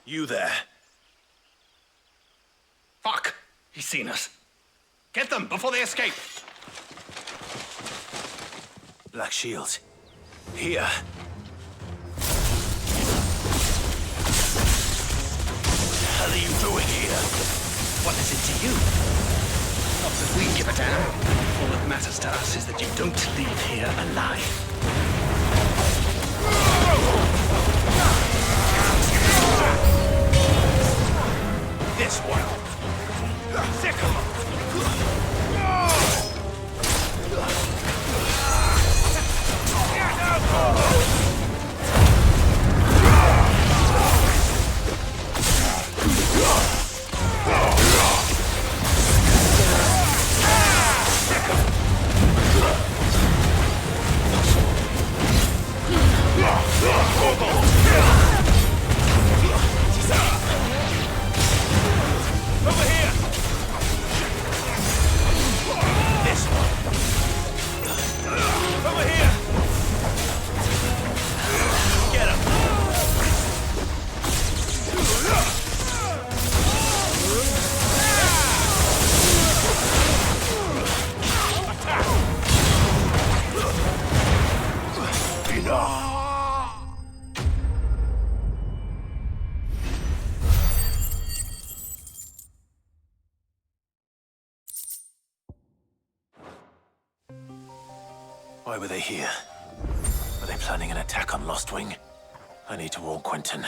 You there. Fuck! He's seen us. Get them before they escape! Black shields. Here. What the hell are you doing here? What is it to you? Not that we give a damn. All that matters to us is that you don't leave here alive. This one. Sick of them. Over here! This one. Over here! Get him! Enough! Why were they here? Were they planning an attack on Lost Wing? I need to warn Quentin.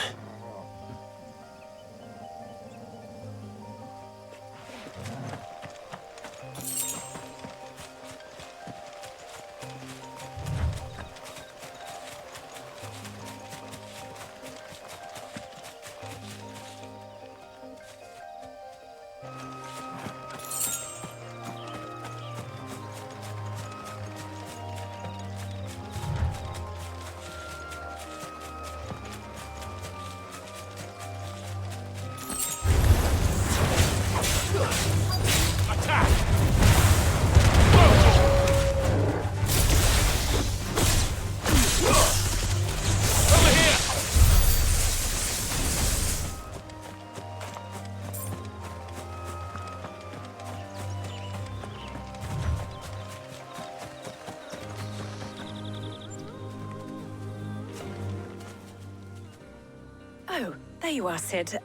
Oh, there you are, Sid.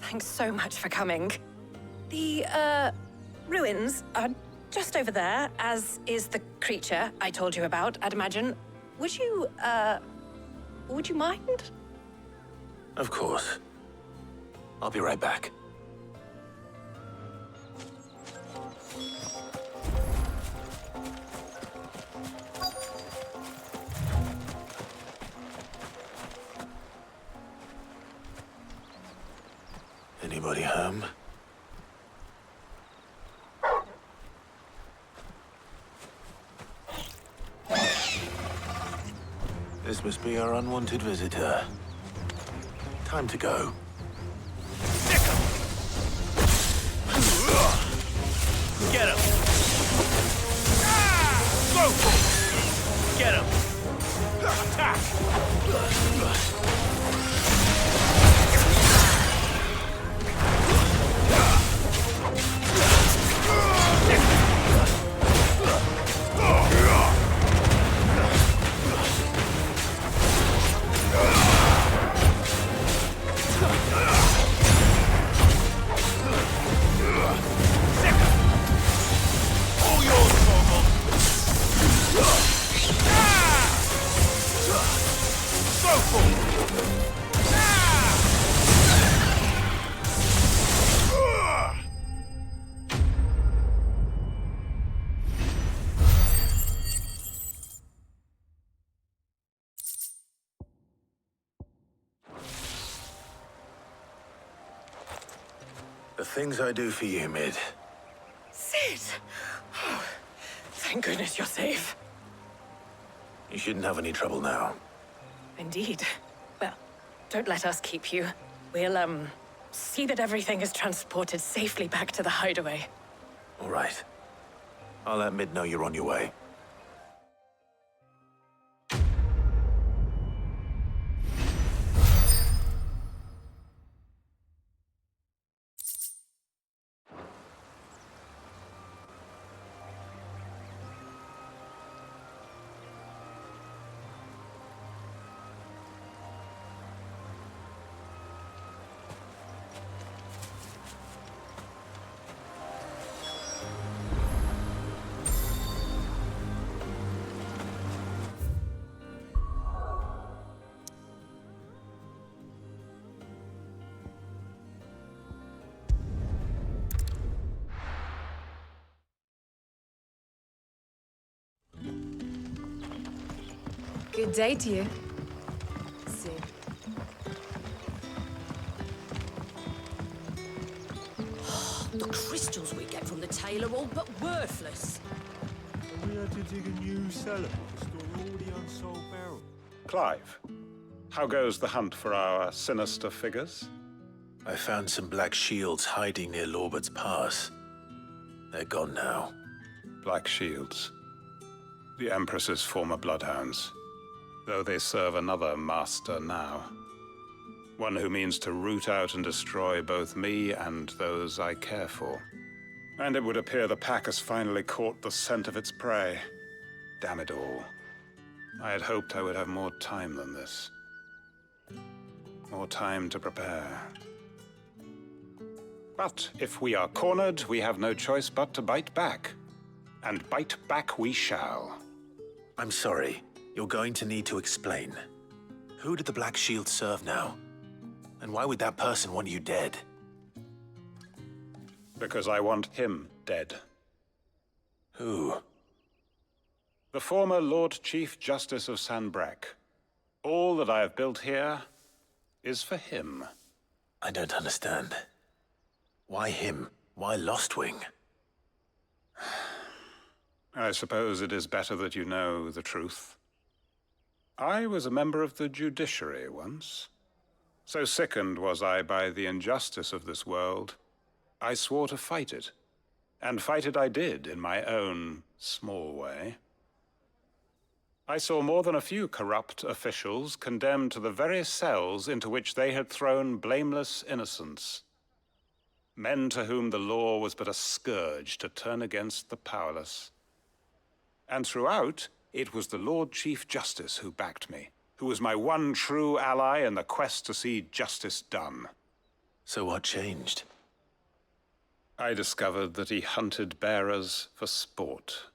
Thanks so much for coming. The, ruins are just over there, as is the creature I told you about, I'd imagine. Would you mind? Of course. I'll be right back. Anybody home? This must be our unwanted visitor. Time to go. Stick him! Get him! Go! Get him! Attack! The things I do for you, Mid. Sid! Oh, thank goodness you're safe. You shouldn't have any trouble now. Indeed. Well, don't let us keep you. We'll, see that everything is transported safely back to the hideaway. All right. I'll let Mid know you're on your way. Good day to you. See. The crystals we get from the tail are all but worthless. We had to dig a new cellar to store all the unsold barrels. Clive, how goes the hunt for our sinister figures? I found some black shields hiding near Lorbert's Pass. They're gone now. Black Shields. The Empress's former bloodhounds. Though they serve another master now. One who means to root out and destroy both me and those I care for. And it would appear the pack has finally caught the scent of its prey. Damn it all. I had hoped I would have more time than this. More time to prepare. But if we are cornered, we have no choice but to bite back. And bite back we shall. I'm sorry. You're going to need to explain. Who did the Black Shield serve now? And why would that person want you dead? Because I want him dead. Who? The former Lord Chief Justice of Sanbreque. All that I have built here is for him. I don't understand. Why him? Why Lostwing? I suppose it is better that you know the truth. I was a member of the judiciary once. So sickened was I by the injustice of this world, I swore to fight it. And fight it I did in my own small way. I saw more than a few corrupt officials condemned to the very cells into which they had thrown blameless innocents. Men to whom the law was but a scourge to turn against the powerless. And throughout, it was the Lord Chief Justice who backed me, who was my one true ally in the quest to see justice done. So what changed? I discovered that he hunted bearers for sport.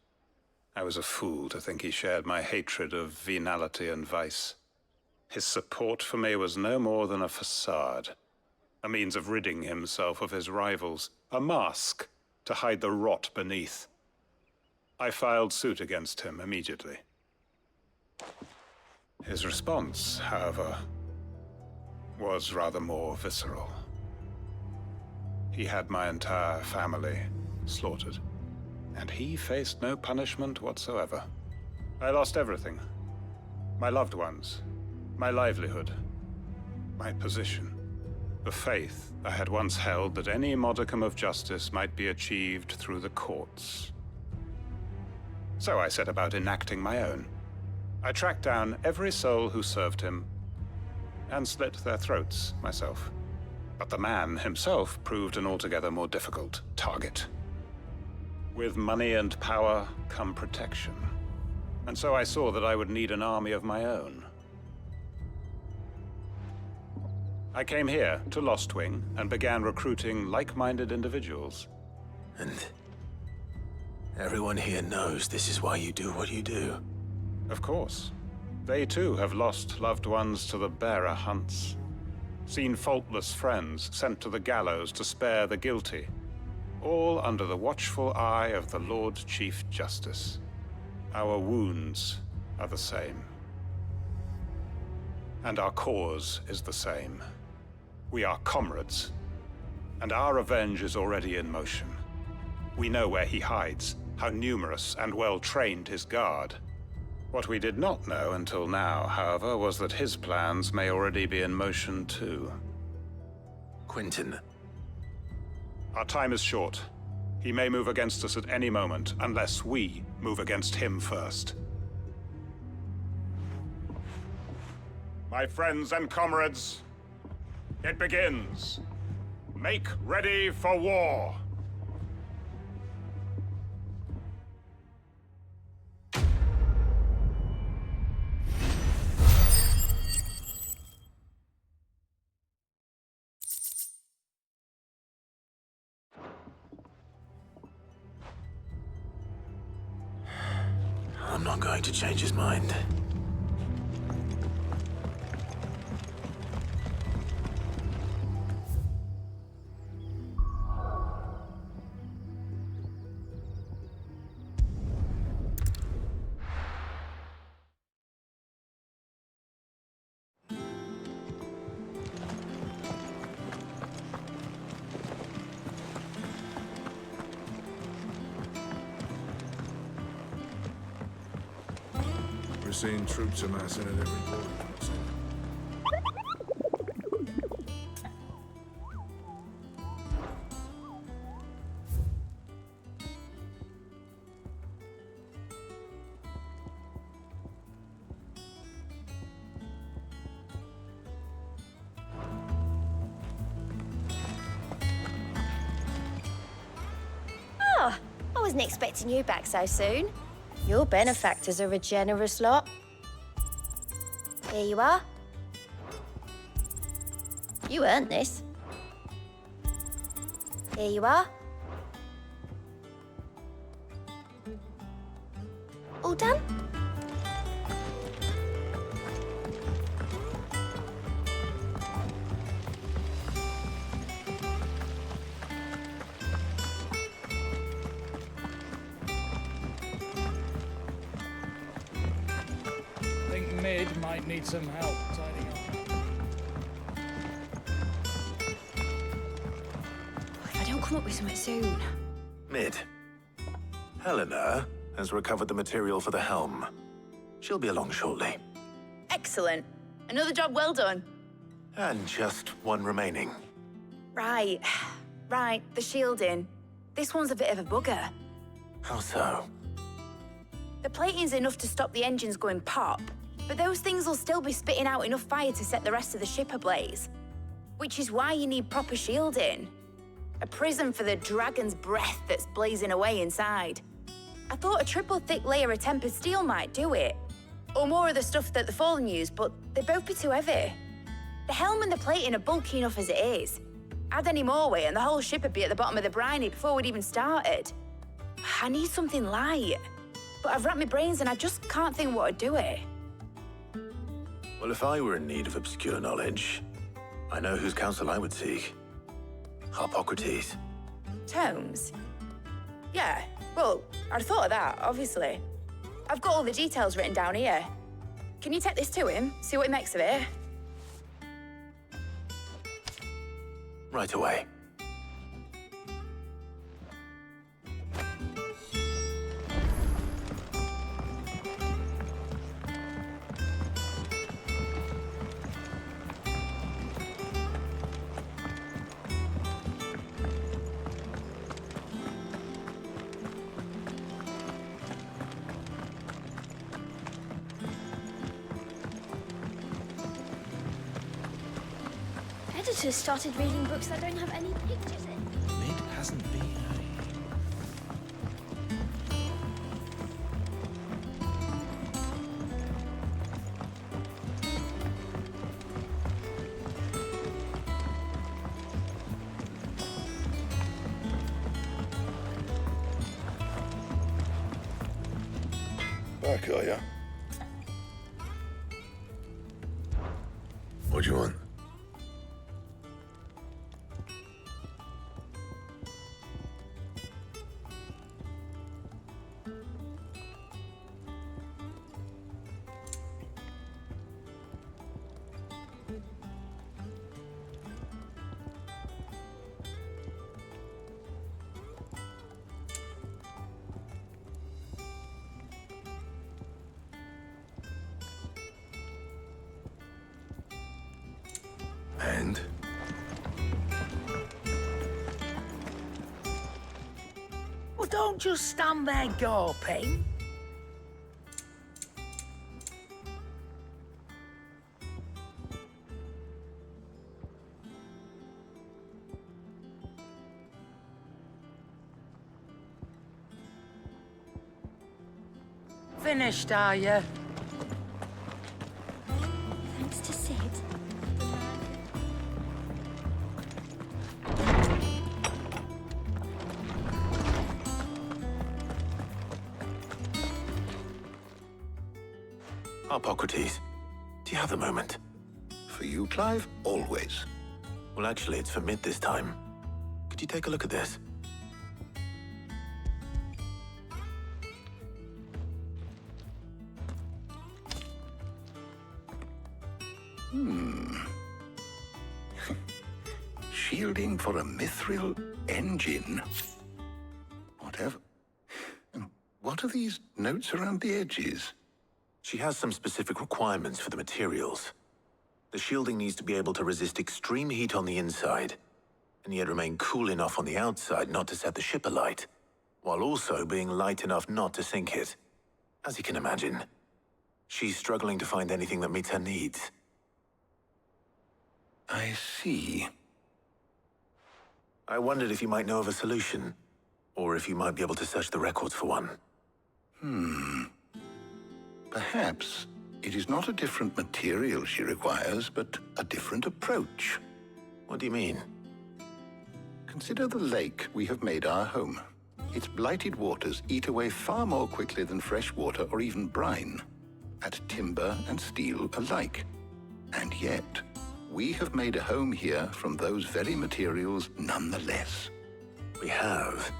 I was a fool to think he shared my hatred of venality and vice. His support for me was no more than a facade, a means of ridding himself of his rivals, a mask to hide the rot beneath. I filed suit against him immediately. His response, however, was rather more visceral. He had my entire family slaughtered, and he faced no punishment whatsoever. I lost everything. My loved ones, my livelihood, my position, the faith I had once held that any modicum of justice might be achieved through the courts. So I set about enacting my own. I tracked down every soul who served him, and slit their throats myself. But the man himself proved an altogether more difficult target. With money and power come protection. And so I saw that I would need an army of my own. I came here to Lostwing and began recruiting like-minded individuals. And everyone here knows this is why you do what you do. Of course. They too have lost loved ones to the bearer hunts. Seen faultless friends sent to the gallows to spare the guilty. All under the watchful eye of the Lord Chief Justice. Our wounds are the same. And our cause is the same. We are comrades. And our revenge is already in motion. We know where he hides, how numerous and well-trained his guard. What we did not know until now, however, was that his plans may already be in motion too. Quentin. Our time is short. He may move against us at any moment, unless we move against him first. My friends and comrades, it begins. Make ready for war. I'm not going to change his mind. Never seen troops amassing at every border crossing. Oh, I wasn't expecting you back so soon. Your benefactors are a generous lot. Here you are. You earned this. Here you are. All done? I think Mid might need some help tidying up. If I don't come up with something soon. Mid. Helena has recovered the material for the helm. She'll be along shortly. Excellent. Another job well done. And just one remaining. Right. Right, the shielding. This one's a bit of a bugger. How so? The plating's enough to stop the engines going pop, but those things will still be spitting out enough fire to set the rest of the ship ablaze. Which is why you need proper shielding. A prison for the dragon's breath that's blazing away inside. I thought a triple thick layer of tempered steel might do it. Or more of the stuff that the Fallen use, but they'd both be too heavy. The helm and the plating are bulky enough as it is. Add any more weight and the whole ship would be at the bottom of the briny before we'd even started. I need something light. But I've racked my brains and I just can't think what would do it. Well, if I were in need of obscure knowledge, I know whose counsel I would seek. Harpocrates. Tomes? Yeah, well, I'd thought of that, obviously. I've got all the details written down here. Can you take this to him, see what he makes of it? Right away. Editors started reading books that don't have any pictures in. Mid hasn't been. Back, are ya? What do you want? And? Well, don't just stand there gawping. Finished, are you? Thanks to Sid. Harpocrates, do you have a moment? For you, Clive? Always. Well, actually, it's for Mid this time. Could you take a look at this? Shielding for a mithril engine. Whatever. And what are these notes around the edges? She has some specific requirements for the materials. The shielding needs to be able to resist extreme heat on the inside, and yet remain cool enough on the outside not to set the ship alight, while also being light enough not to sink it. As you can imagine, she's struggling to find anything that meets her needs. I see. I wondered if you might know of a solution, or if you might be able to search the records for one. Perhaps it is not a different material she requires, but a different approach. What do you mean? Consider the lake we have made our home. Its blighted waters eat away far more quickly than fresh water or even brine, at timber and steel alike. And yet, we have made a home here from those very materials nonetheless. We have.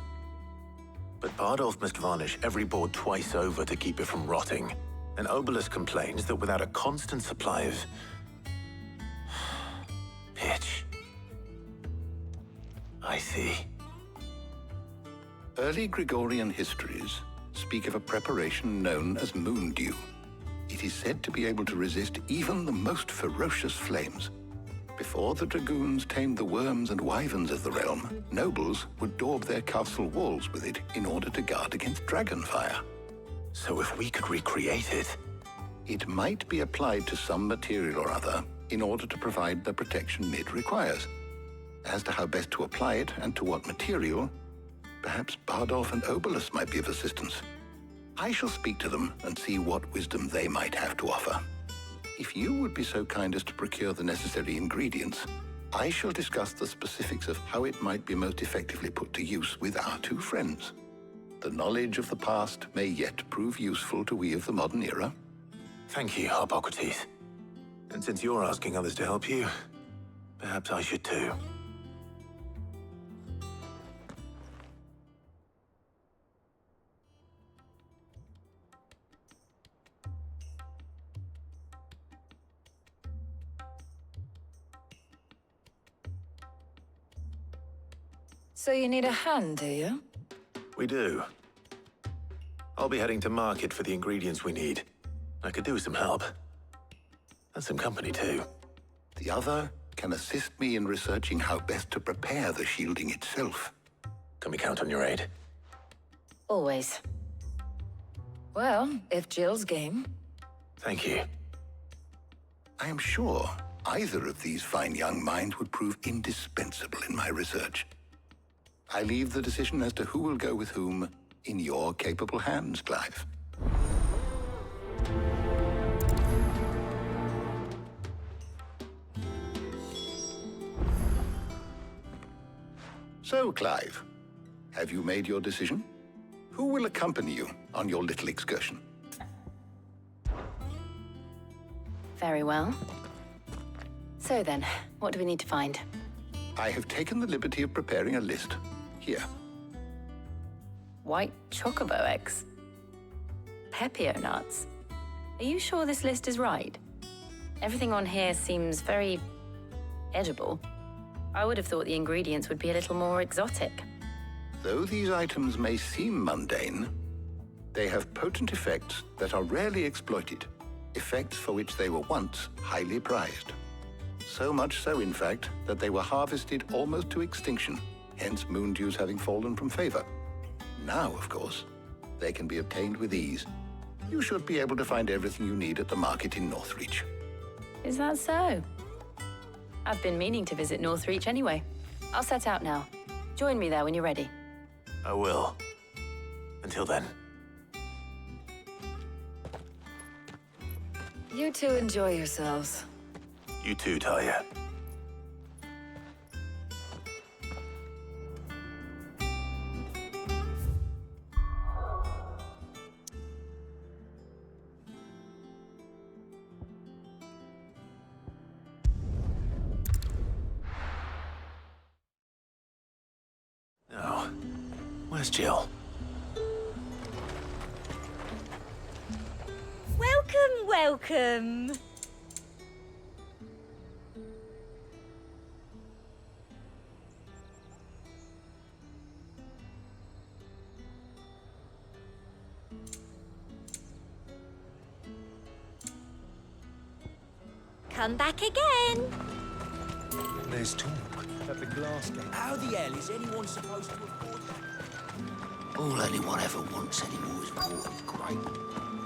But Bardolph must varnish every board twice over to keep it from rotting. And Obelus complains that without a constant supply of pitch. I see. Early Gregorian histories speak of a preparation known as moon dew. It is said to be able to resist even the most ferocious flames. Before the dragoons tamed the worms and wyverns of the realm, nobles would daub their castle walls with it in order to guard against dragonfire. So if we could recreate it... It might be applied to some material or other in order to provide the protection Mid requires. As to how best to apply it and to what material, perhaps Bardolph and Obelus might be of assistance. I shall speak to them and see what wisdom they might have to offer. If you would be so kind as to procure the necessary ingredients, I shall discuss the specifics of how it might be most effectively put to use with our two friends. The knowledge of the past may yet prove useful to we of the modern era. Thank you, Hippocrates. And since you're asking others to help you, perhaps I should too. So you need a hand, do you? We do. I'll be heading to market for the ingredients we need. I could do with some help. And some company, too. The other can assist me in researching how best to prepare the shielding itself. Can we count on your aid? Always. Well, if Jill's game. Thank you. I am sure either of these fine young minds would prove indispensable in my research. I leave the decision as to who will go with whom in your capable hands, Clive. So, Clive, have you made your decision? Who will accompany you on your little excursion? Very well. So then, what do we need to find? I have taken the liberty of preparing a list. Here. White chocobo eggs. Pepio nuts. Are you sure this list is right? Everything on here seems very edible. I would have thought the ingredients would be a little more exotic. Though these items may seem mundane, they have potent effects that are rarely exploited, effects for which they were once highly prized. So much so, in fact, that they were harvested almost to extinction, hence moon dews having fallen from favor. Now, of course, they can be obtained with ease. You should be able to find everything you need at the market in Northreach. Is that so? I've been meaning to visit Northreach anyway. I'll set out now. Join me there when you're ready. I will. Until then. You two enjoy yourselves. You too, Talia. Now, where's Jill? Welcome, welcome. Come back again. There's talk at the glass gate. How the hell is anyone supposed to afford All anyone ever wants anymore is water, great.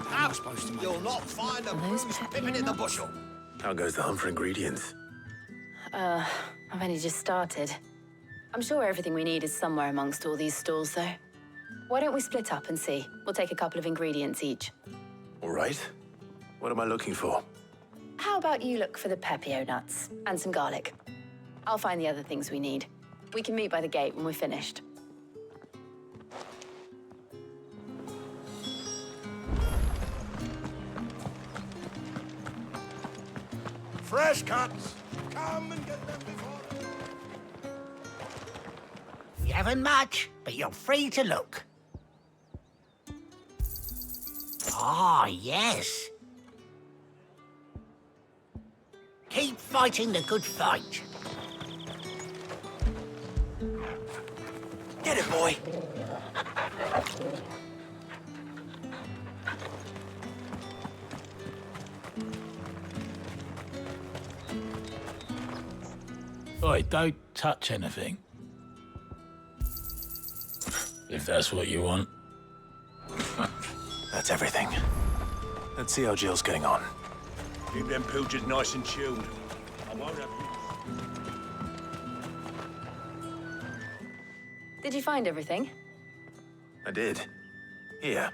How am I supposed to make You'll not find a bruised pippin in the bushel. How goes the hunt for ingredients? I've only just started. I'm sure everything we need is somewhere amongst all these stalls, though. Why don't we split up and see? We'll take a couple of ingredients each. All right. What am I looking for? How about you look for the pepio nuts and some garlic? I'll find the other things we need. We can meet by the gate when we're finished. Fresh cuts. Come and get them before. You haven't much, but you're free to look. Ah, yes. Keep fighting the good fight. Get it, boy. Oi, don't touch anything. If that's what you want. That's everything. Let's see how Jill's getting on. Keep them pilchards nice and chilled. I won't have you. Did you find everything? I did. Here.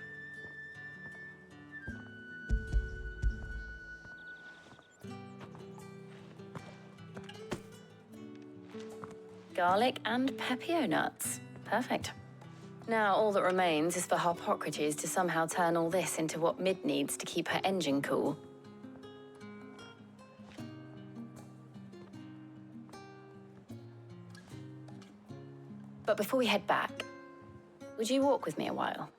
Garlic and pepio nuts. Perfect. Now all that remains is for Harpocrates to somehow turn all this into what Mid needs to keep her engine cool. But before we head back, would you walk with me a while?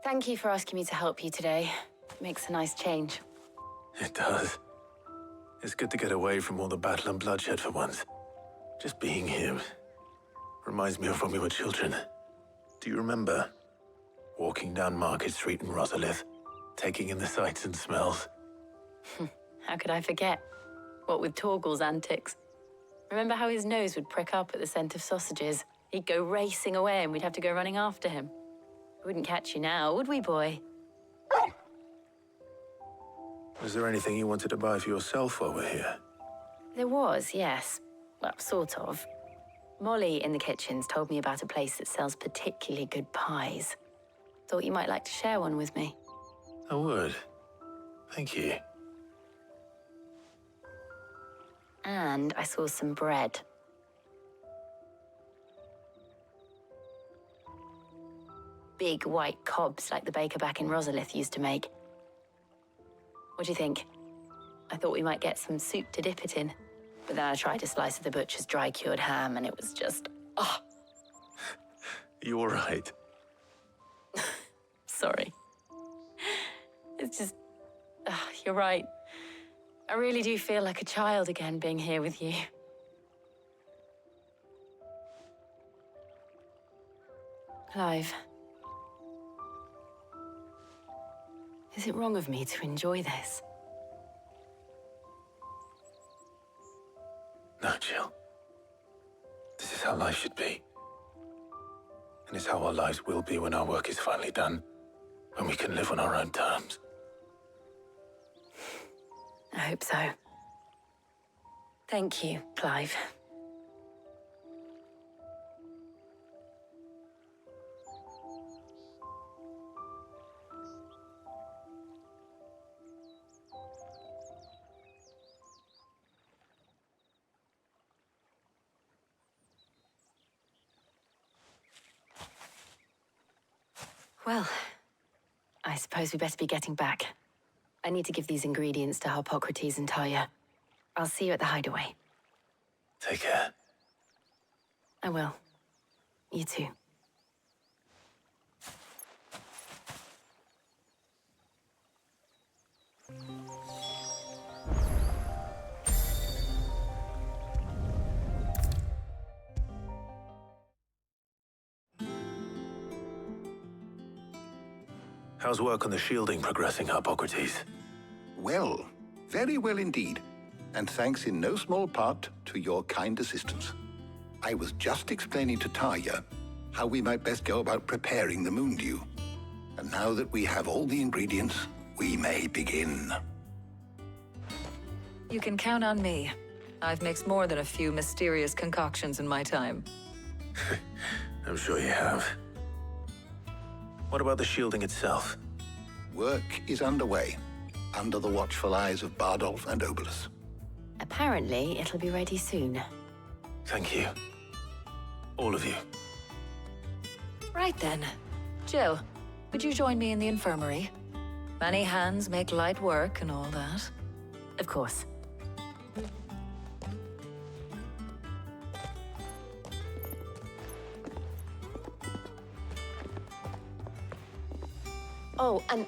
Thank you for asking me to help you today. It makes a nice change. It does. It's good to get away from all the battle and bloodshed for once. Just being here reminds me of when we were children. Do you remember? Walking down Market Street in Rosalith, taking in the sights and smells. How could I forget? What with Torgal's antics. Remember how his nose would prick up at the scent of sausages? He'd go racing away and we'd have to go running after him. We wouldn't catch you now, would we, boy? Was there anything you wanted to buy for yourself while we're here? There was, yes. Well, sort of. Molly in the kitchens told me about a place that sells particularly good pies. Thought you might like to share one with me. I would. Thank you. And I saw some bread. Big white cobs like the baker back in Rosalith used to make. What do you think? I thought we might get some soup to dip it in. But then I tried a slice of the butcher's dry-cured ham and it was just, oh. You all right? Sorry. It's just, you're right. I really do feel like a child again being here with you. Clive. Is it wrong of me to enjoy this? No, Jill. This is how life should be. And it's how our lives will be when our work is finally done. When we can live on our own terms. I hope so. Thank you, Clive. Well, I suppose we better be getting back. I need to give these ingredients to Harpocrates and Talia. I'll see you at the hideaway. Take care. I will. You too. How's work on the shielding progressing, Hippocrates? Well, very well indeed. And thanks in no small part to your kind assistance. I was just explaining to Tarja how we might best go about preparing the moon dew. And now that we have all the ingredients, we may begin. You can count on me. I've mixed more than a few mysterious concoctions in my time. I'm sure you have. What about the shielding itself? Work is underway, under the watchful eyes of Bardolph and Obolus. Apparently, it'll be ready soon. Thank you. All of you. Right then. Jill, would you join me in the infirmary? Many hands make light work and all that. Of course. Oh, and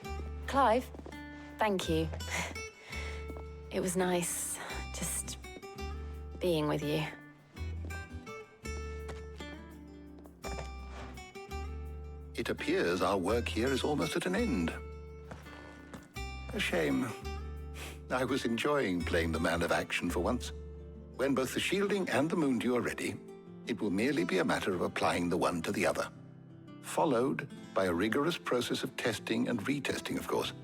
Clive, thank you. It was nice just being with you. It appears our work here is almost at an end. A shame. I was enjoying playing the man of action for once. When both the shielding and the moon dew are ready, it will merely be a matter of applying the one to the other. Followed by a rigorous process of testing and retesting, of course.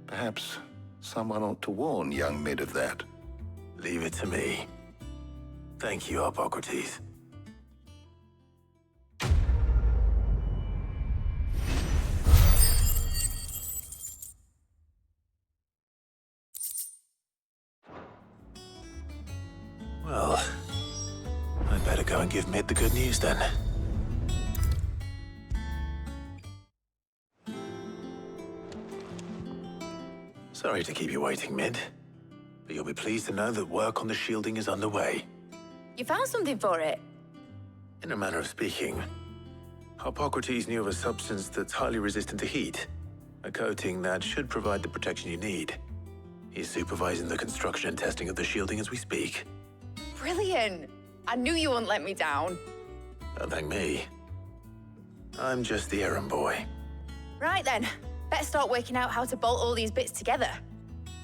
Perhaps someone ought to warn young Mid of that. Leave it to me. Thank you, Hippocrates. Well, I'd better go and give Mid the good news then. Sorry to keep you waiting, Mid, but you'll be pleased to know that work on the shielding is underway. You found something for it? In a manner of speaking, Hippocrates knew of a substance that's highly resistant to heat, a coating that should provide the protection you need. He's supervising the construction and testing of the shielding as we speak. Brilliant! I knew you wouldn't let me down. Don't thank me. I'm just the errand boy. Right then, better start working out how to bolt all these bits together.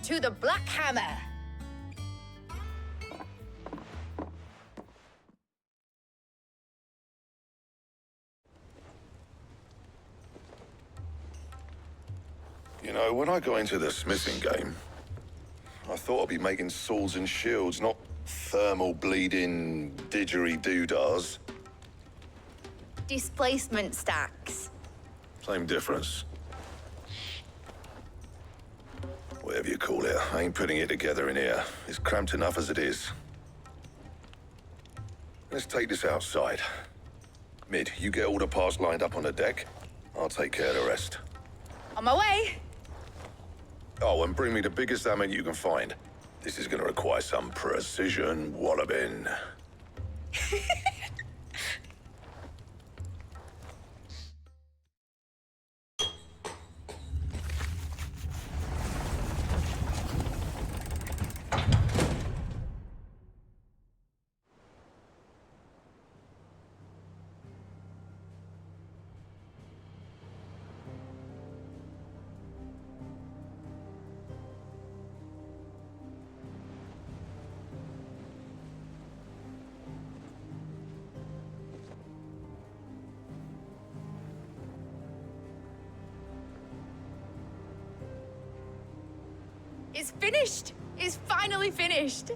To the Black Hammer! You know, when I got into the smithing game, I thought I'd be making swords and shields, not thermal bleeding didgeridoo-dahs. Displacement stacks. Same difference. Whatever you call it, I ain't putting it together in here. It's cramped enough as it is. Let's take this outside. Mid, you get all the parts lined up on the deck. I'll take care of the rest. On my way! Oh, and bring me the biggest hammer you can find. This is gonna require some precision walloping. It's finished! It's finally finished!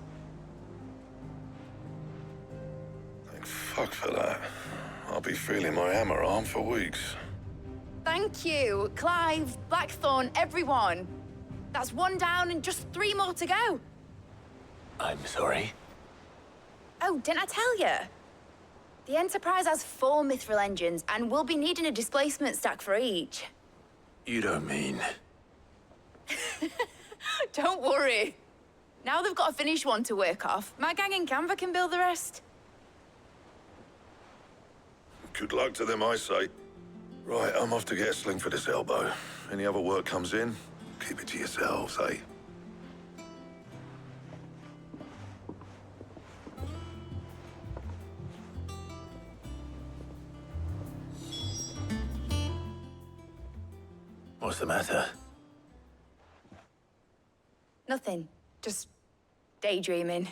Thank fuck for that. I'll be feeling my hammer arm for weeks. Thank you, Clive, Blackthorn, everyone. That's one down and just 3 more to go. I'm sorry. Oh, didn't I tell you? The Enterprise has 4 mithril engines, and we'll be needing a displacement stack for each. You don't mean... Don't worry. Now they've got a finished one to work off, my gang in Canva can build the rest. Good luck to them, I say. Right, I'm off to get a sling for this elbow. Any other work comes in, keep it to yourselves, eh? What's the matter? Nothing. Just daydreaming.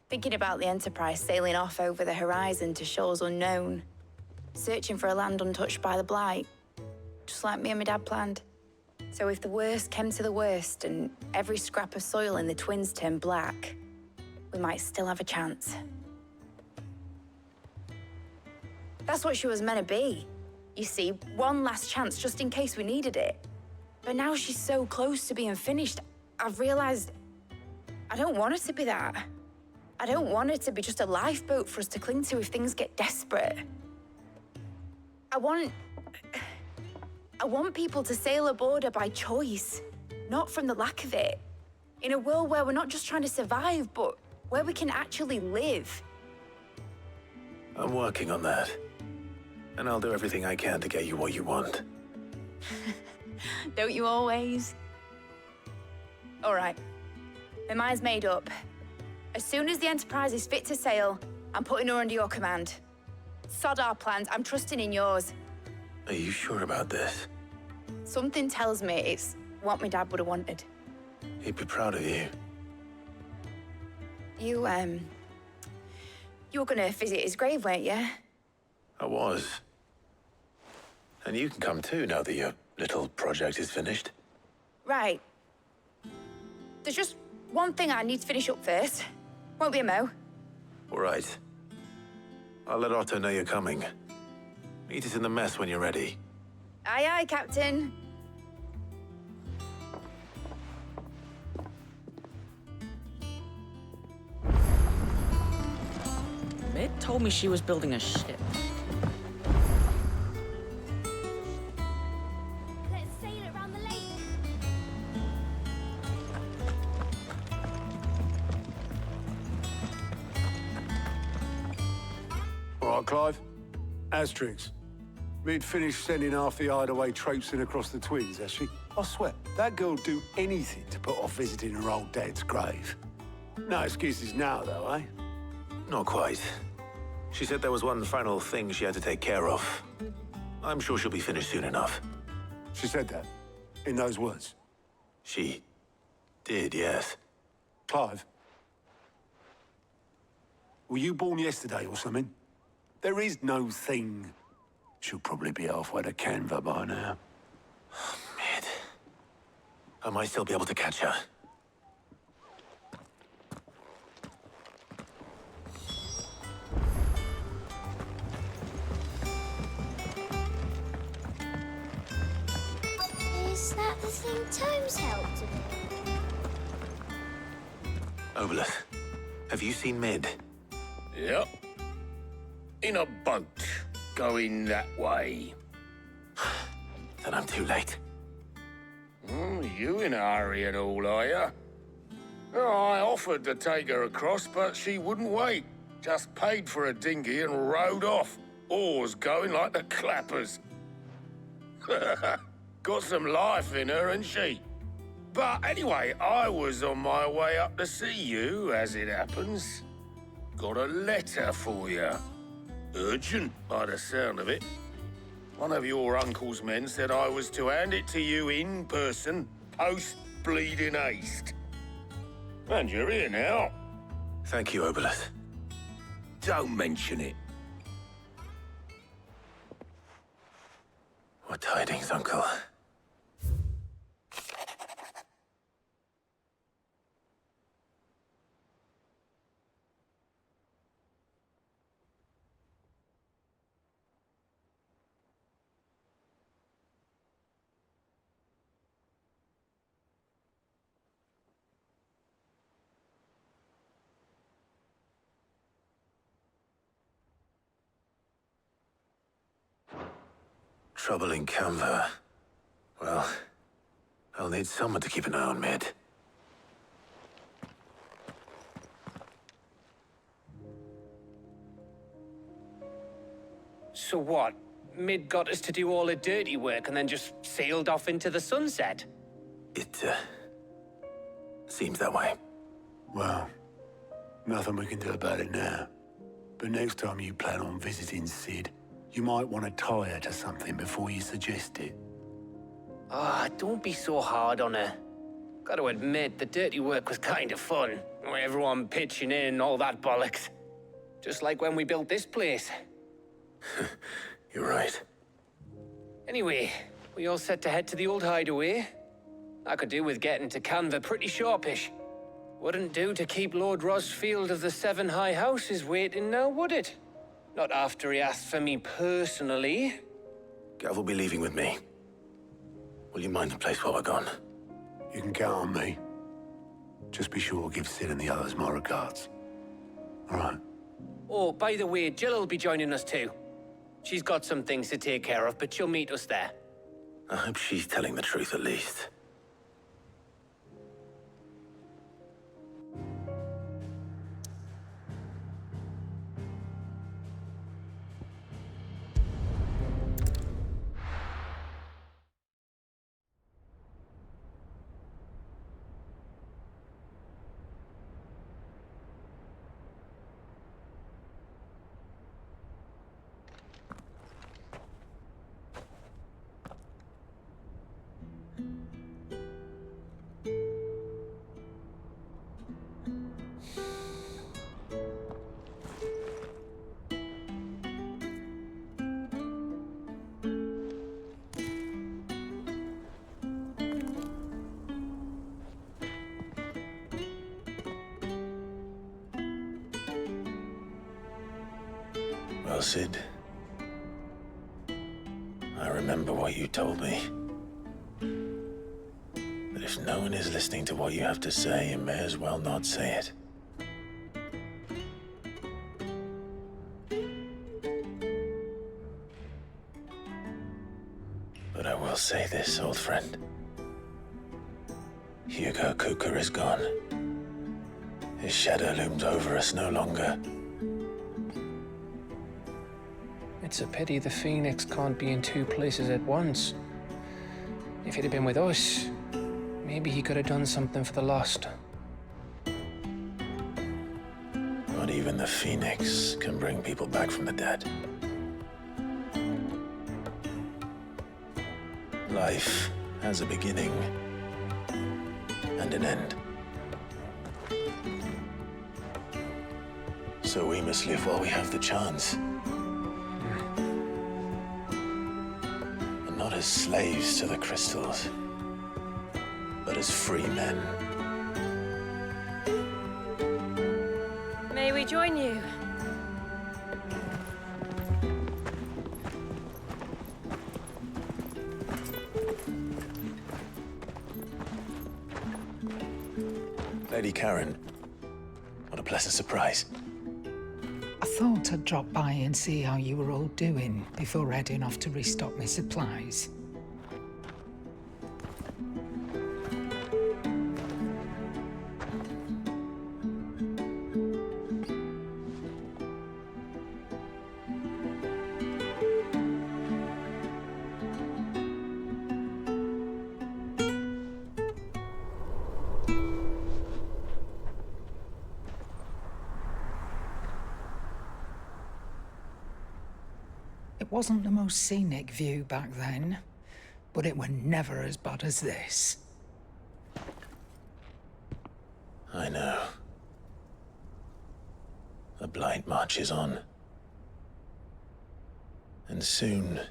Thinking about the Enterprise sailing off over the horizon to shores unknown. Searching for a land untouched by the Blight. Just like me and my dad planned. So if the worst came to the worst and every scrap of soil in the Twins turned black, we might still have a chance. That's what she was meant to be. You see, one last chance just in case we needed it. But now she's so close to being finished, I've realized I don't want her to be that. I don't want her to be just a lifeboat for us to cling to if things get desperate. I want people to sail aboard her by choice, not from the lack of it. In a world where we're not just trying to survive, but where we can actually live. I'm working on that. And I'll do everything I can to get you what you want. Don't you always? All right. My mind's made up. As soon as the Enterprise is fit to sail, I'm putting her under your command. Sod our plans, I'm trusting in yours. Are you sure about this? Something tells me it's what my dad would have wanted. He'd be proud of you. You were gonna visit his grave, weren't you? I was. And you can come too now that your little project is finished. Right. There's just one thing I need to finish up first. Won't be a mo. All right. I'll let Otto know you're coming. Meet us in the mess when you're ready. Aye, aye, Captain. Mid told me she was building a ship. Let's sail it around the lake. All right, Clive. Asterix. We'd finished sending half the hideaway traipsing across the Twins, has she? I swear, that girl'd do anything to put off visiting her old dad's grave. No excuses now, though, eh? Not quite. She said there was one final thing she had to take care of. I'm sure she'll be finished soon enough. She said that? In those words? She did, yes. Clive? Were you born yesterday or something? There is no thing. She'll probably be halfway to Canva by now. Mid. I might still be able to catch her. Is that the thing Tomes helped with? Obolus, have you seen Mid? Yep. In a boat, going that way. Then I'm too late. You in a hurry at all, are you? I offered to take her across, but she wouldn't wait. Just paid for a dinghy and rowed off. Oars going like the clappers. Got some life in her, ain't she? But anyway, I was on my way up to see you, as it happens. Got a letter for you. Urgent, by the sound of it. One of your uncle's men said I was to hand it to you in person, post-bleeding haste. And you're here now. Thank you, Obolus. Don't mention it. What tidings, Uncle? Trouble in Canva. Well, I'll need someone to keep an eye on Mid. So what? Mid got us to do all the dirty work and then just sailed off into the sunset? It, seems that way. Well, nothing we can do about it now. But next time you plan on visiting Sid, You might want to tie her to something before you suggest it. Ah, don't be so hard on her. Got to admit, the dirty work was kind of fun. Everyone pitching in, all that bollocks. Just like when we built this place. You're right. Anyway, we all set to head to the old hideaway. I could do with getting to Canva pretty sharpish. Wouldn't do to keep Lord Rosfield of the Seven High Houses waiting now, would it? Not after he asked for me personally. Gav will be leaving with me. Will you mind the place while we're gone? You can count on me. Just be sure to give Sid and the others my regards. All right. Oh, by the way, Jill will be joining us too. She's got some things to take care of, but she'll meet us there. I hope she's telling the truth at least. Well, Sid, I remember what you told me. That if no one is listening to what you have to say, you may as well not say it. But I will say this, old friend. Hugo Cooker is gone. His shadow looms over us no longer. It's a pity the Phoenix can't be in two places at once. If he'd have been with us, maybe he could have done something for the lost. Not even the Phoenix can bring people back from the dead. Life has a beginning and an end. So we must live while we have the chance. Not as slaves to the crystals, but as free men. May we join you? Lady Karen, what a pleasant surprise. I thought I'd drop by and see how you were all doing before heading off to restock my supplies. It wasn't the most scenic view back then, but it were never as bad as this. I know. The Blight marches on. And soon,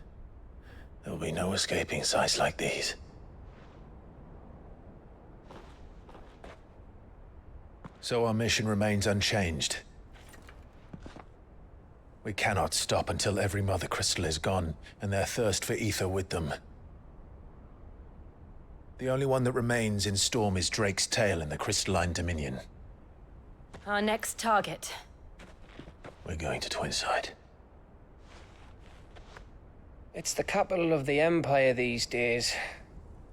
there will be no escaping sights like these. So our mission remains unchanged. We cannot stop until every Mother Crystal is gone, and their thirst for ether with them. The only one that remains in Storm is Drake's tail in the Crystalline Dominion. Our next target. We're going to Twinside. It's the capital of the Empire these days.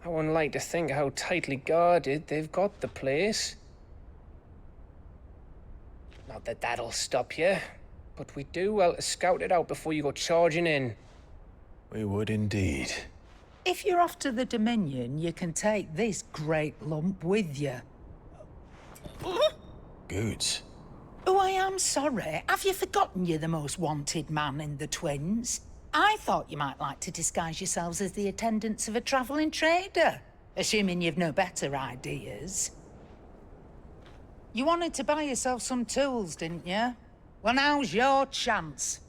I wouldn't like to think how tightly guarded they've got the place. Not that that'll stop you, but we'd do well to scout it out before you go charging in. We would indeed. If you're off to the Dominion, you can take this great lump with you. Goods. Oh, I am sorry. Have you forgotten you're the most wanted man in the Twins? I thought you might like to disguise yourselves as the attendants of a travelling trader, assuming you've no better ideas. You wanted to buy yourself some tools, didn't you? Well, now's your chance.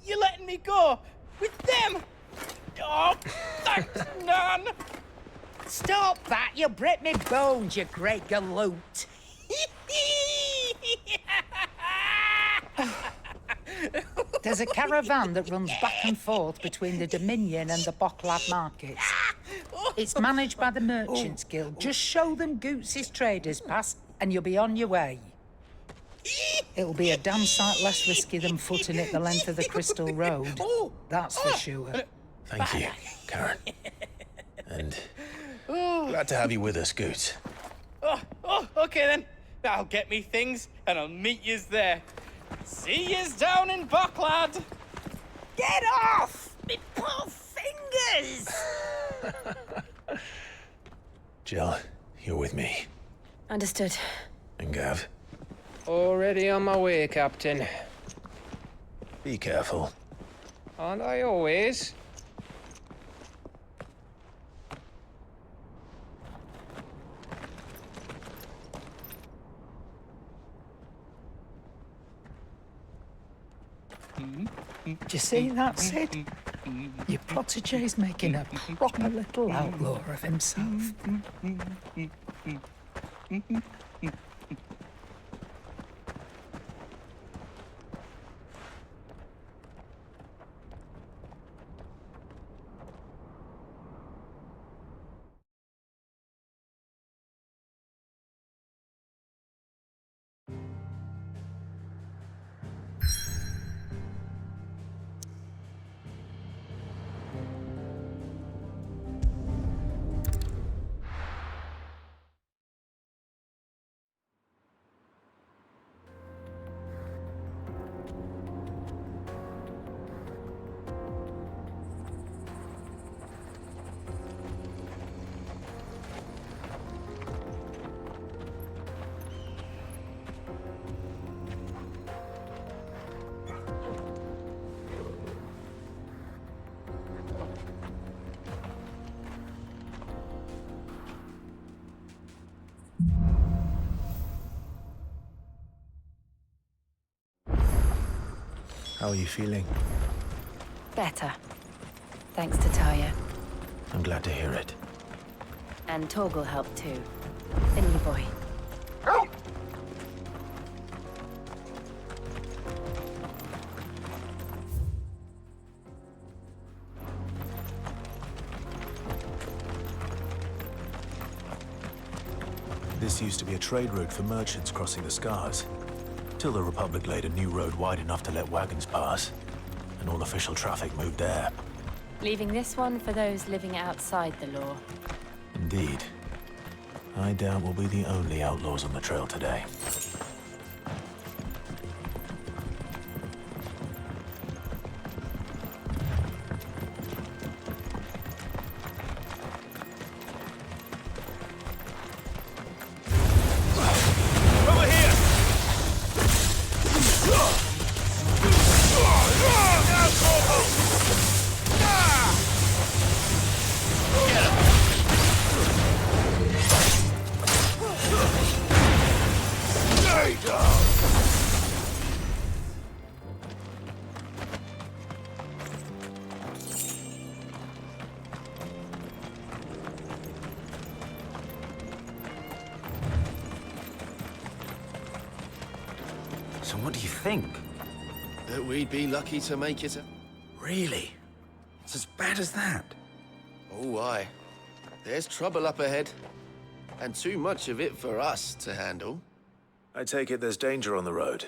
You're letting me go? With them? Oh, thanks, Nan! Stop that! You'll break me bones, you great galoot! There's a caravan that runs back and forth between the Dominion and the Bocklad markets. It's managed by the Merchants Guild. Just show them Goots' traders pass, and you'll be on your way. It'll be a damn sight less risky than footing it the length of the Crystal Road. That's for sure. Thank you, Karen. And glad to have you with us, Goots. Okay then. I'll get me things, and I'll meet yous there. See yous down in Bocklad. Get off! Me poor fingers! Jill, you're with me. Understood. And Gav, Already on my way, Captain. be careful. Aren't I always? Do you see that, Sid? Your protege's making a proper little outlaw of himself. How are you feeling? Better. Thanks to Taya. I'm glad to hear it. And Torgal helped too. Didn't you, boy? This used to be a trade route for merchants crossing the Scars. Till the Republic laid a new road wide enough to let wagons pass, and all official traffic moved there. Leaving this one for those living outside the law. Indeed. I doubt we'll be the only outlaws on the trail today. So what do you think? That we'd be lucky to make it. Really? It's as bad as that? Oh, aye. There's trouble up ahead. And too much of it for us to handle. I take it there's danger on the road.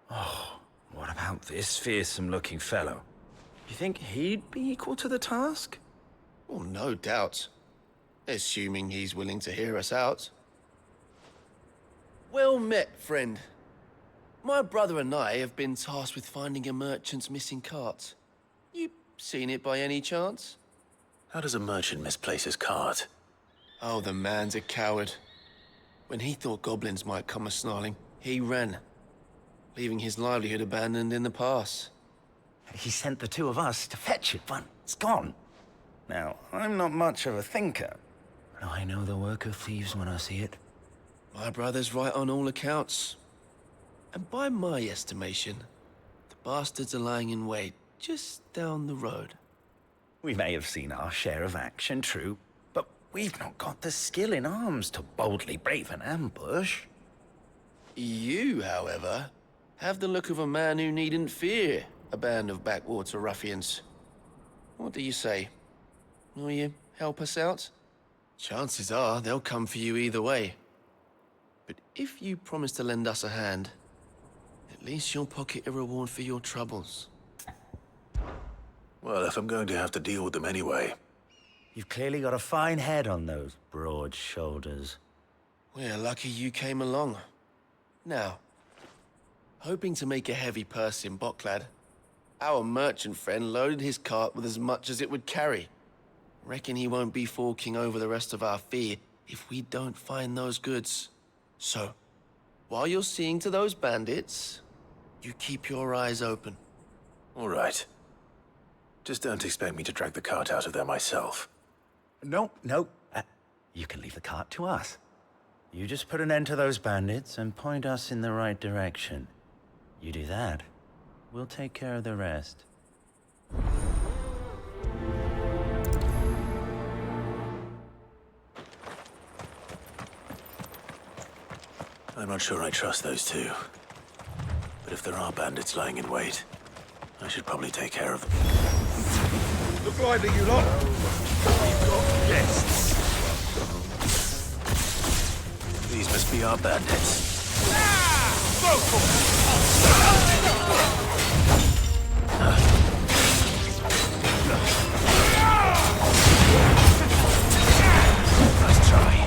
Oh, what about this fearsome-looking fellow? You think he'd be equal to the task? Well, no doubt. Assuming he's willing to hear us out. Well met, friend. My brother and I have been tasked with finding a merchant's missing cart. You seen it by any chance? How does a merchant misplace his cart? Oh, the man's a coward. When he thought goblins might come a-snarling, He ran, leaving his livelihood abandoned in the pass. He sent the two of us to fetch it, but it's gone. Now, I'm not much of a thinker, but I know the work of thieves when I see it. My brother's right on all accounts. And by my estimation, the bastards are lying in wait just down the road. We may have seen our share of action, true, but we've not got the skill in arms to boldly brave an ambush. You, however, have the look of a man who needn't fear a band of backwater ruffians. What do you say? Will you help us out? Chances are they'll come for you either way. But if you promise to lend us a hand, at least you'll pocket a reward for your troubles. Well, if I'm going to have to deal with them anyway. You've clearly got a fine head on those broad shoulders. We're lucky you came along. Now, hoping to make a heavy purse in Boklad, our merchant friend loaded his cart with as much as it would carry. Reckon he won't be forking over the rest of our fee if we don't find those goods. So, while you're seeing to those bandits, you keep your eyes open. All right. Just don't expect me to drag the cart out of there myself. No. You can leave the cart to us. You just put an end to those bandits and point us in the right direction. You do that, we'll take care of the rest. I'm not sure I trust those two. But if there are bandits lying in wait, I should probably take care of them. Look lively, you lot. We've got guests. These must be our bandits. Go for it! Nice try.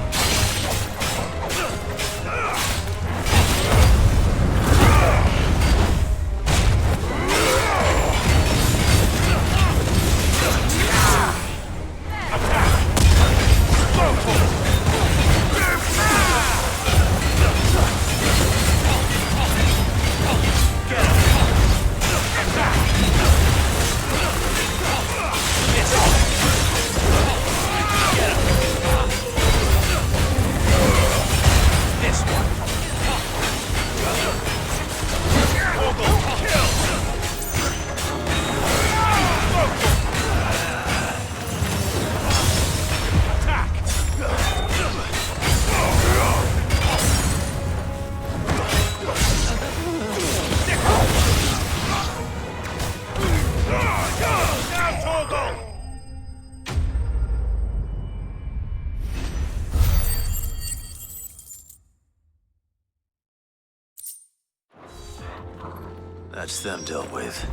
That's them dealt with.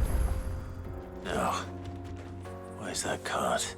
Now, where's that cart?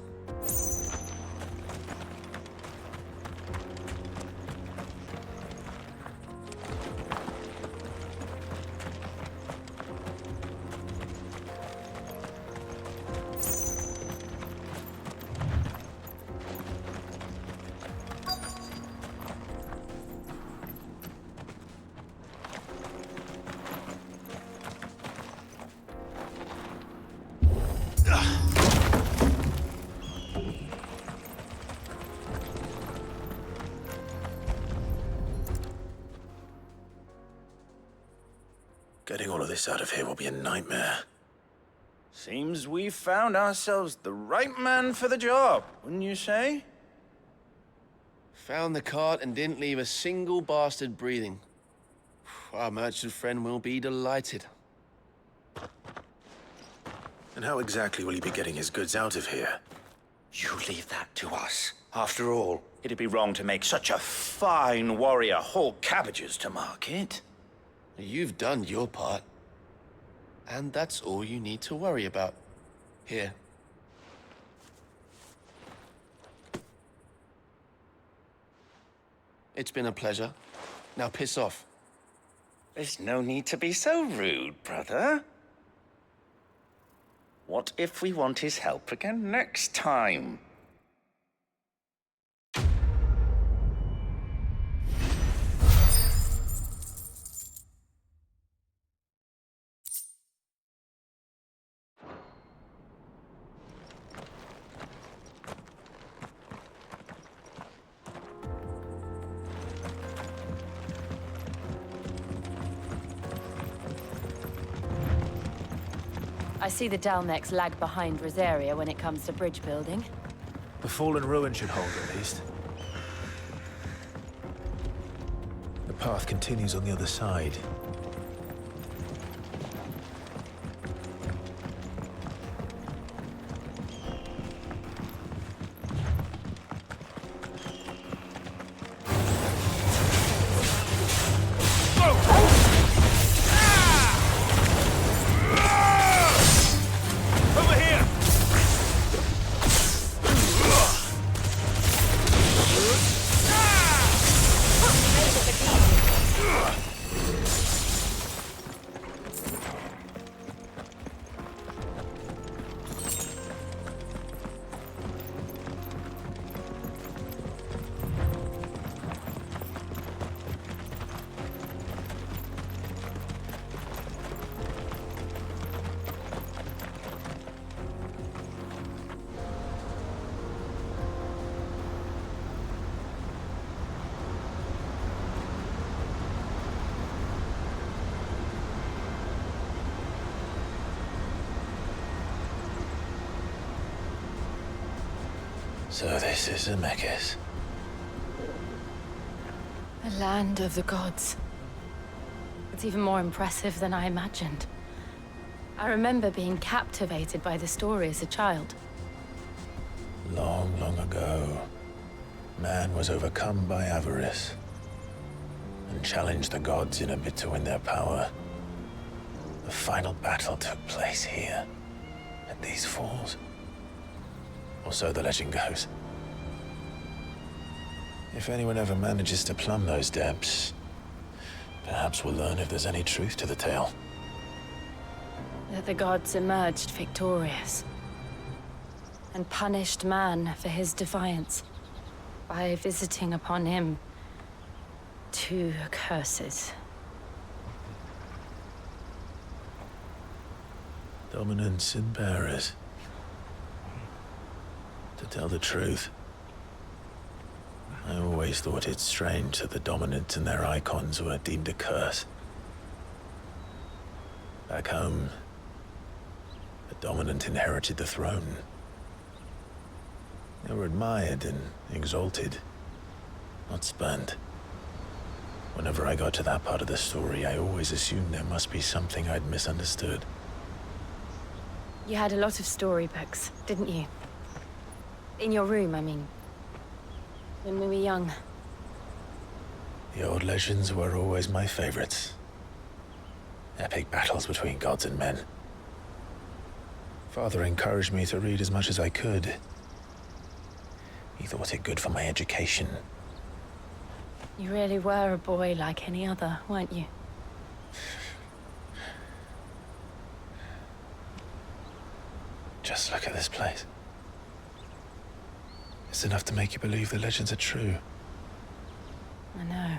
Getting all of this out of here will be a nightmare. Seems we've found ourselves the right man for the job, wouldn't you say? Found the cart and didn't leave a single bastard breathing. Our merchant friend will be delighted. And how exactly will he be getting his goods out of here? You leave that to us. After all, it'd be wrong to make such a fine warrior haul cabbages to market. You've done your part. And that's all you need to worry about. Here. It's been a pleasure. Now piss off. There's no need to be so rude, brother. What if we want his help again next time? I see the Dalnecs lag behind Rosaria when it comes to bridge building. The fallen ruin should hold, at least. The path continues on the other side. So this is Zemeckis. The land of the gods. It's even more impressive than I imagined. I remember being captivated by the story as a child. Long, long ago, man was overcome by avarice and challenged the gods in a bid to win their power. The final battle took place here, at these falls. Or so the legend goes. If anyone ever manages to plumb those depths, perhaps we'll learn if there's any truth to the tale. That the gods emerged victorious and punished man for his defiance by visiting upon him 2 curses. Dominance and bearers. To tell the truth, I always thought it strange that the dominant and their icons were deemed a curse. Back home, the dominant inherited the throne. They were admired and exalted, not spurned. Whenever I got to that part of the story, I always assumed there must be something I'd misunderstood. You had a lot of storybooks, didn't you? In your room, I mean. When we were young. The old legends were always my favorites. Epic battles between gods and men. Father encouraged me to read as much as I could. He thought it good for my education. You really were a boy like any other, weren't you? Just look at this place. It's enough to make you believe the legends are true. I know.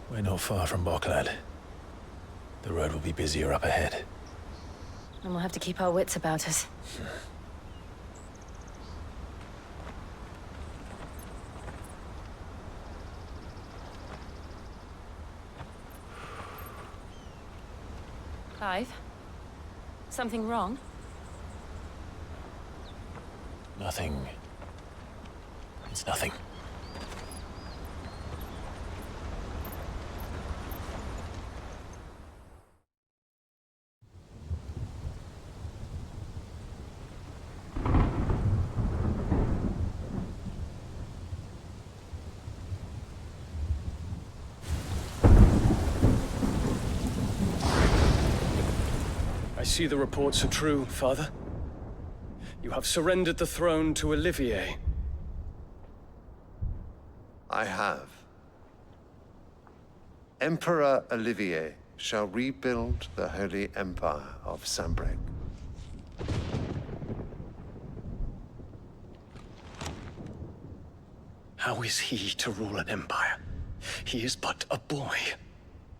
We're not far from Boklad. The road will be busier up ahead. And we'll have to keep our wits about us. Clive? Something wrong? Nothing. It's nothing. I see the reports are true, Father. You have surrendered the throne to Olivier. I have. Emperor Olivier shall rebuild the Holy Empire of Sanbreque. How is he to rule an empire? He is but a boy.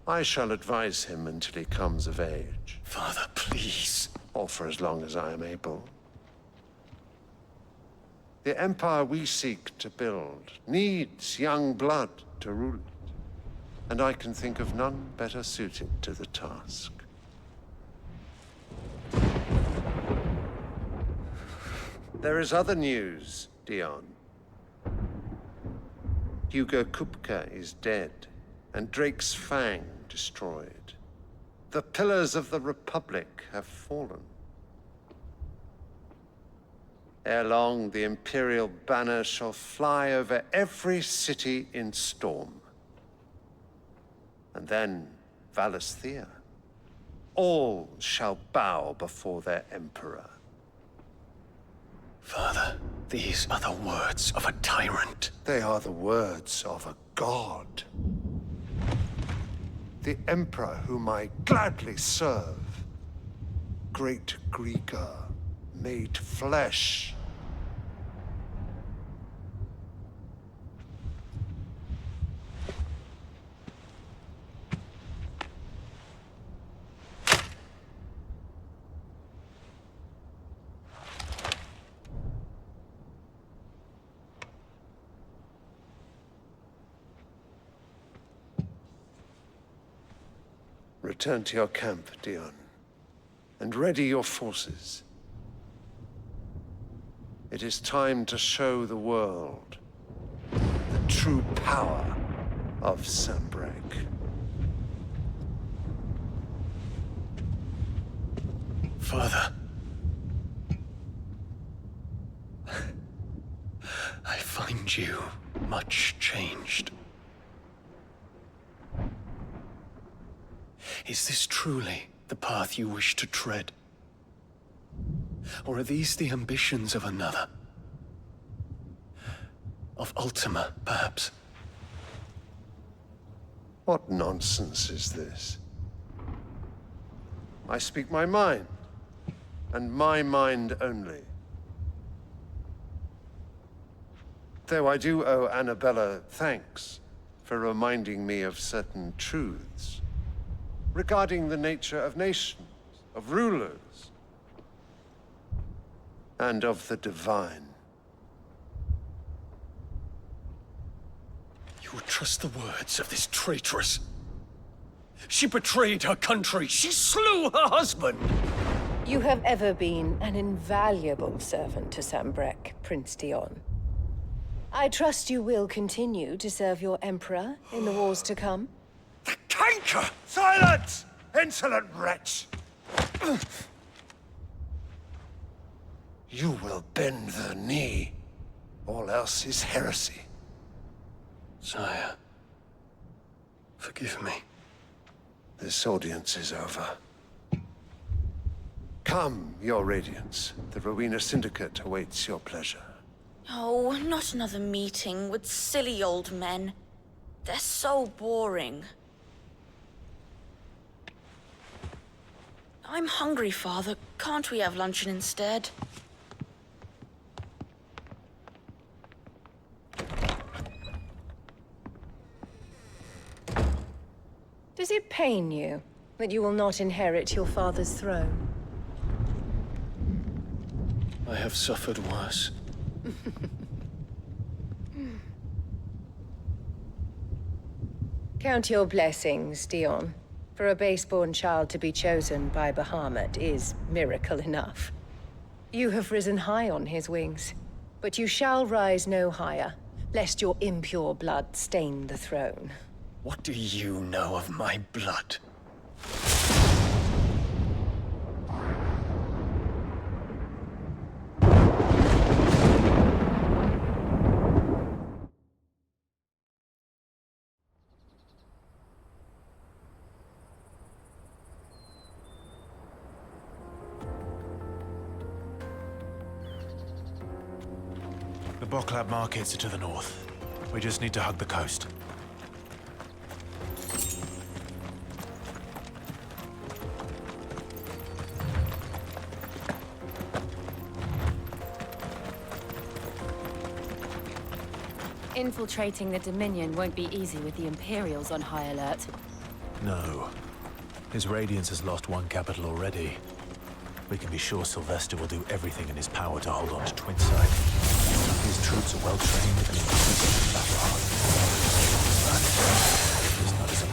I shall advise him until he comes of age. Father, please. Or for as long as I am able. The empire we seek to build needs young blood to rule it. and I can think of none better suited to the task. There is other news, Dion. Hugo Kupka is dead, and Drake's Fang destroyed. The pillars of the Republic have fallen. Ere long, the Imperial banner shall fly over every city in Storm. And then, Valisthea. All shall bow before their Emperor. Father, these are the words of a tyrant. They are the words of a god. The Emperor whom I gladly serve. Great Greeker, made flesh. Return to your camp, Dion, and ready your forces. It is time to show the world the true power of Sanbreque. Father. I find you much changed. Is this truly the path you wish to tread? Or are these the ambitions of another? Of Ultima, perhaps? What nonsense is this? I speak my mind, and my mind only. Though I do owe Annabella thanks for reminding me of certain truths regarding the nature of nations, of rulers, and of the divine. You would trust the words of this traitress? She betrayed her country. She slew her husband. You have ever been an invaluable servant to Sanbreque, Prince Dion. I trust you will continue to serve your Emperor in the wars to come. Canker! Silence! Insolent wretch! You will bend the knee. All else is heresy. Sire, forgive me. This audience is over. Come, your Radiance. The Rowena Syndicate awaits your pleasure. Oh, not another meeting with silly old men. They're so boring. I'm hungry, Father. Can't we have luncheon instead? Does it pain you that you will not inherit your father's throne? I have suffered worse. Count your blessings, Dion. For a base-born child to be chosen by Bahamut is miracle enough. You have risen high on his wings, but you shall rise no higher, lest your impure blood stain the throne. What do you know of my blood? The Boklab markets are to the north. We just need to hug the coast. Infiltrating the Dominion won't be easy with the Imperials on high alert. No. His Radiance has lost one capital already. We can be sure Sylvester will do everything in his power to hold on to Twinside. His troops are well trained and increasingly battle-hardened. But it's not as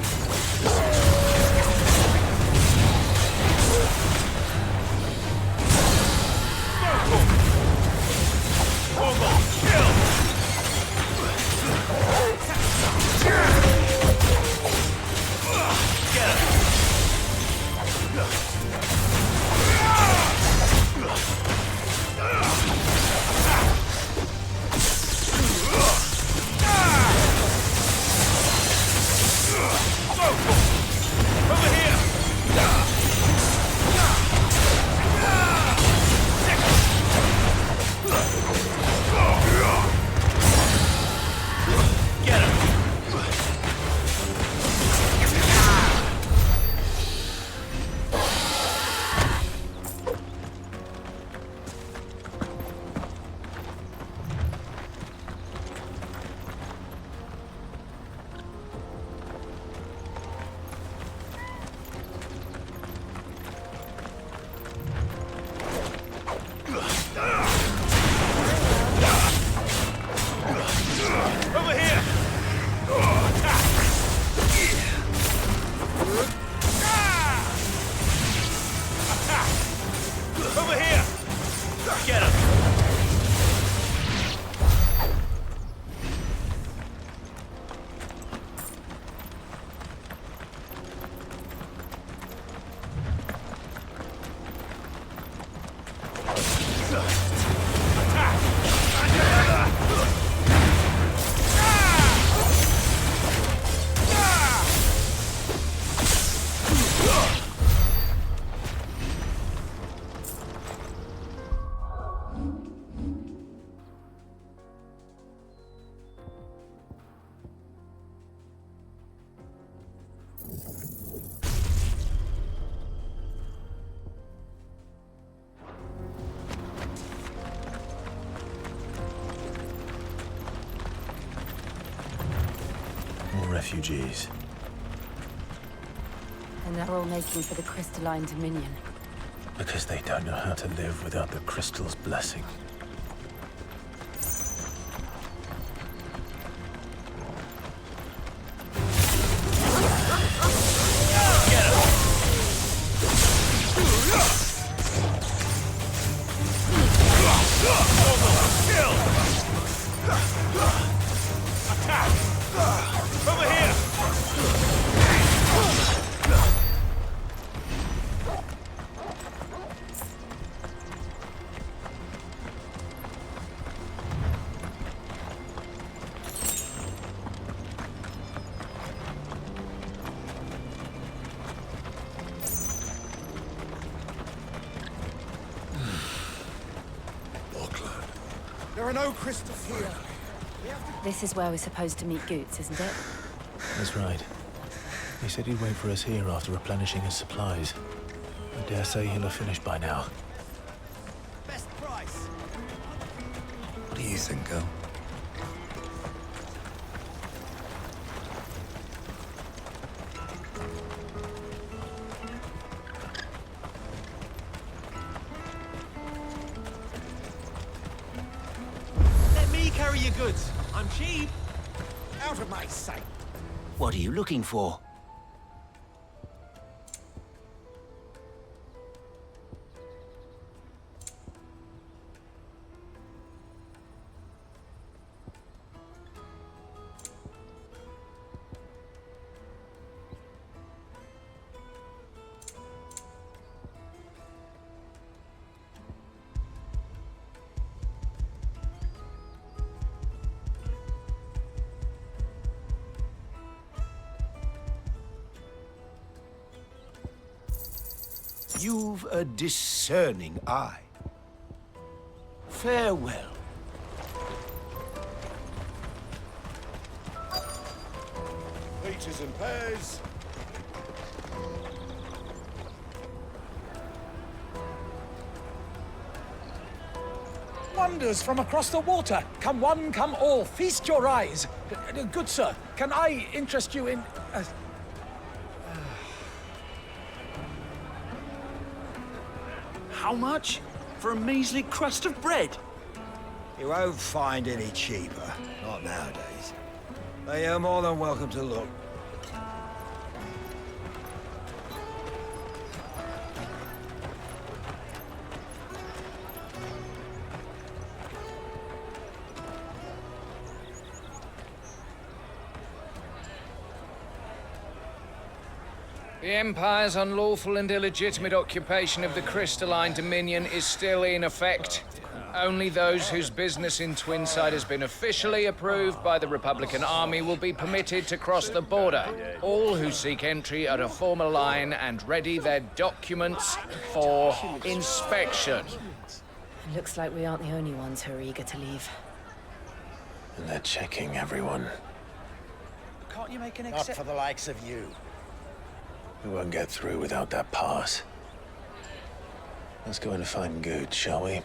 Refugees. And they're all making for the crystalline dominion. Because they don't know how to live without the crystal's blessing. There are no crystals here. This is where we're supposed to meet Goots, isn't it? That's right. He said he'd wait for us here after replenishing his supplies. I dare say he'll have finished by now. Best price. What do you think, girl? Let me carry your goods. I'm cheap. Out of my sight. What are you looking for? You've a discerning eye. Farewell. Peaches and pears. Wonders from across the water. Come one, come all. Feast your eyes. Good sir, can I interest you in... How much? For a measly crust of bread? You won't find any cheaper. Not nowadays. But you're more than welcome to look. The Empire's unlawful and illegitimate occupation of the Crystalline Dominion is still in effect. Only those whose business in Twinside has been officially approved by the Republican Army will be permitted to cross the border. All who seek entry are to form a line and ready their documents for inspection. Looks like we aren't the only ones who are eager to leave. And they're checking everyone. Can't you make an Not for the likes of you. We won't get through without that pass. Let's go and find Good, shall we?